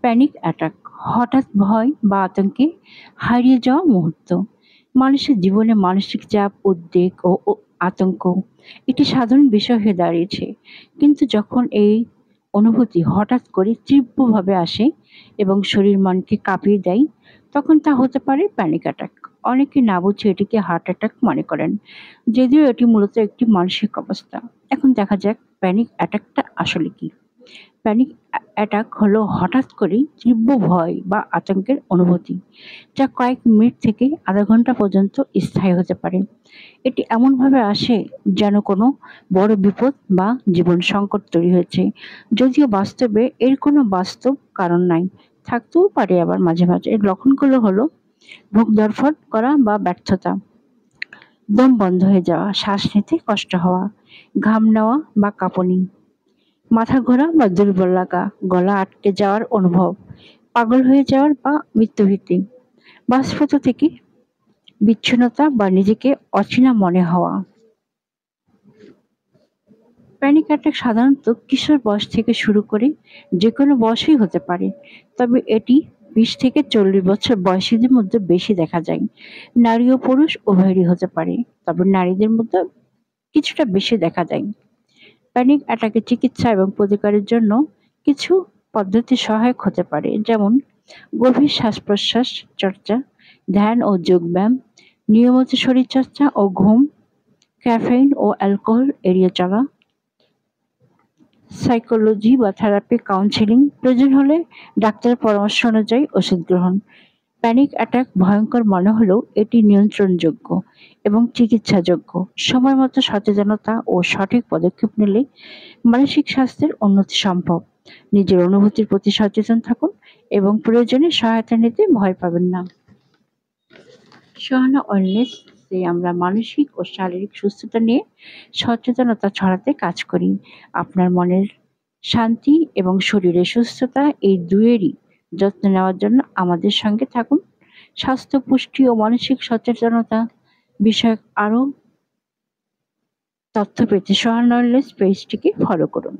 Panic attack হঠাৎ ভয় বা আতঙ্কে হারিয়ে যাওয়া মুহূর্ত। মানুষের জীবনে মানসিক চাপ, উদ্বেগ ও আতঙ্ক একটি সাধারণ বিষয় হয়ে দাঁড়িয়েছে। কিন্তু যখন এই অনুভূতি হঠাৎ করে তীব্রভাবে আসে এবং শরীর মনকে কাঁপিয়ে দেয়, তখন তা হতে পারে প্যানিক অ্যাটাক। অনেকে না বুঝে এটিকে হার্ট অ্যাটাক মনে করেন, যদিও এটি মূলত একটি মানসিক অবস্থা। এখন দেখা যাক প্যানিক অ্যাটাকটা আসলে কি। প্যানিক অ্যাটাক হলো হঠাৎ করে তীব্র ভয় বা আতঙ্কের অনুভূতি, যা কয়েক মিনিট থেকে আধা ঘন্টা পর্যন্ত স্থায়ী হতে পারে। এটি এমনভাবে আসে যেন কোনো বড় বিপদ বা জীবন সংকট তৈরি হয়েছে, যদিও বাস্তবে এর কোনো বাস্তব কারণ নাই। থাকতেও পারে আবার মাঝে মাঝে। এর লক্ষণগুলো হলো বুক ধড়ফড় করা বা ব্যর্থতা, দম বন্ধ হয়ে যাওয়া, শ্বাস নিতে কষ্ট হওয়া, ঘাম নেওয়া বা কাঁপুনি, মাথা ঘোরা বা দুর্বল লাগা, গলা আটকে যাওয়ার অনুভব, পাগল হয়ে যাওয়ার বা মৃত্যুভীতি, বাস্তবতা থেকে বিচ্ছিন্নতা বা নিজেকে অচেনা মনে হওয়া। প্যানিক অ্যাটাক সাধারণত কিশোর বয়স থেকে শুরু করে যে কোনো বয়সেই হতে পারে, তবে এটি 20 থেকে 40 বছর বয়সীদের মধ্যে বেশি দেখা যায়। নারী ও পুরুষ উভয়েরই হতে পারে, তবে নারীদের মধ্যে কিছুটা বেশি দেখা যায়। প্যানিক অ্যাটাকের চিকিৎসা এবং প্রতিকারের জন্য কিছু পদ্ধতি সহায়ক হতে পারে, যেমন গভীর শ্বাস-প্রশ্বাস চর্চা, ধ্যান ও যোগব্যায়াম, নিয়মিত শরীরচর্চা ও ঘুম, ক্যাফেইন ও অ্যালকোহল এড়িয়ে চলা, সাইকোলজি বা থেরাপি, কাউন্সেলিং, প্রয়োজন হলে ডাক্তারের পরামর্শ অনুযায়ী ওষুধ গ্রহণ। প্যানিক অ্যাটাক ভয়ঙ্কর মনে হলেও এটি নিয়ন্ত্রণযোগ্য এবং চিকিৎসাযোগ্য। সময়মতো সচেতনতা ও সঠিক পদক্ষেপ নিলে মানসিক স্বাস্থ্যের উন্নতি সম্ভব। নিজের অনুভূতির প্রতি সচেতন থাকুন এবং প্রয়োজনে সহায়তা নিতে ভয় পাবেন না। সহানা ওয়েলনেস আমরা মানসিক ও শারীরিক সুস্থতা নিয়ে সচেতনতা ছড়াতে কাজ করি। আপনার মনের শান্তি এবং শরীরের সুস্থতা এই দুয়েরই যত্ন নেওয়ার জন্য আমাদের সঙ্গে থাকুন। স্বাস্থ্য, পুষ্টি ও মানসিক সচেতনতা বিষয়ক আরো তথ্য পেতে সহানা ওয়েলনেস পেজটিকে ফলো করুন।